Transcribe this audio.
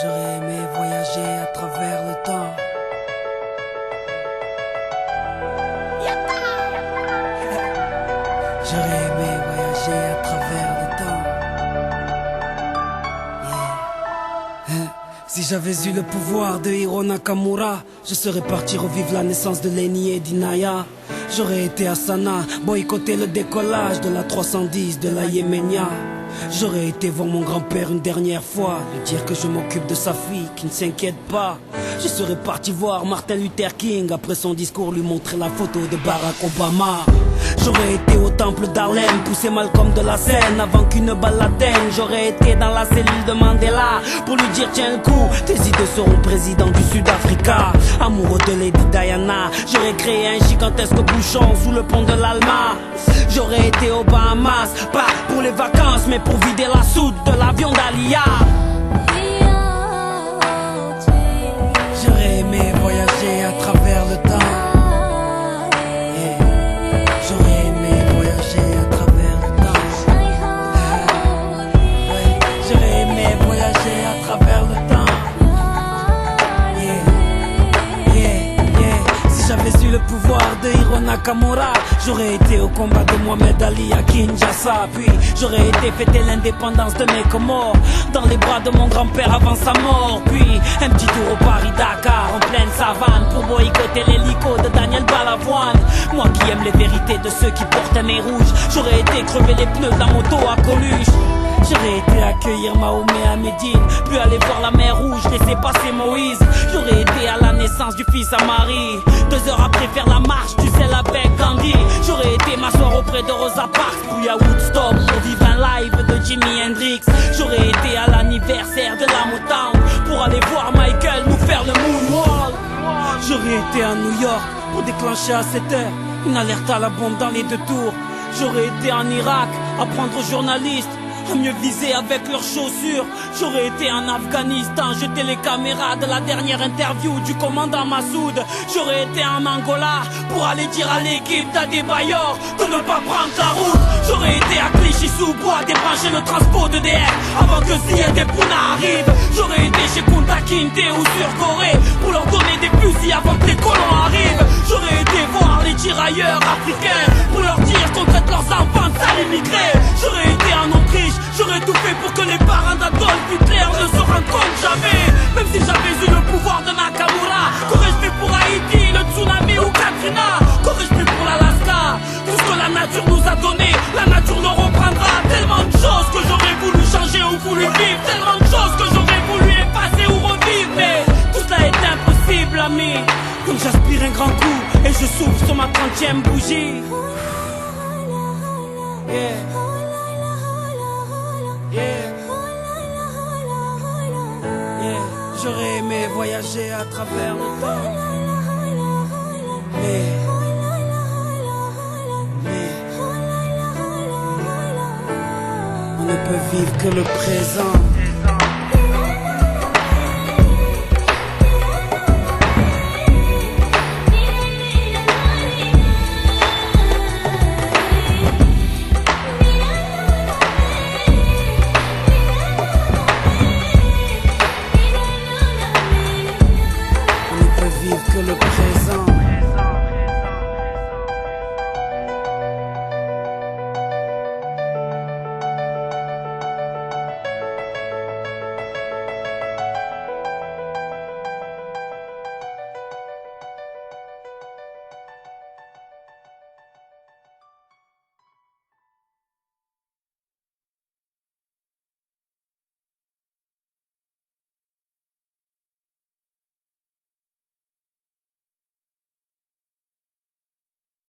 J'aurais aimé voyager à travers le temps. J'aurais aimé voyager à travers le temps. Si j'avais eu le pouvoir de Hiro Nakamura, je serais parti revivre la naissance de Lenny et d'Inaya. J'aurais été à Sanaa, boycotter le décollage de la 310 de la Yéménia. J'aurais été voir mon grand-père une dernière fois, lui dire que je m'occupe de sa fille, qui ne s'inquiète pas. Je serais parti voir Martin Luther King, après son discours lui montrer la photo de Barack Obama. J'aurais été au temple d'Harlem, pousser Malcolm de la scène avant qu'une balle l'atteigne. J'aurais été dans la cellule de Mandela pour lui dire tiens le coup, tes idées seront président du Sud-Africa. Amoureux de Lady Diana, j'aurais créé un gigantesque bouchon sous le pont de l'Alma. J'aurais été aux Bahamas, pas pour les vacances mais pour vider la soute de l'avion d'Alia. J'aurais aimé voyager à travers le temps. Le pouvoir de Hiro Nakamura, j'aurais été au combat de Mohamed Ali à Kinshasa. Puis j'aurais été fêter l'indépendance de mes Comores dans les bras de mon grand-père avant sa mort. Puis un petit tour au Paris-Dakar en pleine savane pour boycotter l'hélico de Daniel Balavoine. Moi qui aime les vérités de ceux qui portent un nez rouge, j'aurais été crever les pneus de la moto à Coluche. J'aurais été accueillir Mahomet à Médine, puis aller voir la mer Rouge, laisser passer Moïse. J'aurais été à la naissance du fils à Marie, 2 heures après faire la marche du sel avec Gandhi. J'aurais été m'asseoir auprès de Rosa Parks, puis à Woodstock pour vivre un live de Jimi Hendrix. J'aurais été à l'anniversaire de la Motown pour aller voir Michael nous faire le moonwalk. J'aurais été à New York pour déclencher à 7 heures une alerte à la bombe dans les 2 tours. J'aurais été en Irak apprendre aux journalistes à mieux viser avec leurs chaussures. J'aurais été en Afghanistan, jeter les caméras de la dernière interview du commandant Massoud. J'aurais été en Angola pour aller dire à l'équipe d'Adebayor de ne pas prendre la route. J'aurais été à Clichy-sous-Bois débrancher le transport d'EDF avant que Ziyad et Pouna arrivent. J'aurais été chez Kunta Kinte ou sur Corée pour leur donner des fusils avant que les colons arrivent. J'aurais été voir les tirailleurs africains pour leur dire qu'on traite leurs enfants de sales immigrés. J'aurais été en Autriche, j'aurais tout fait pour que les parents d'Adolf Hitler ne se rencontrent jamais. Même si j'avais eu le pouvoir de Nakamura, qu'aurais-je fait pour Haïti, le tsunami ou Katrina? Qu'aurais-je fait pour l'Alaska? Tout ce que la nature nous a donné, la nature nous reprendra. Tellement de choses que j'aurais voulu changer ou voulu vivre, tellement de choses que j'aurais voulu effacer ou revivre. Mais tout cela est impossible, ami. Donc j'aspire un grand coup et je souffle sur ma 30e bougie. Yeah. J'aurais aimé voyager à travers le temps. Mais on ne peut vivre que le présent.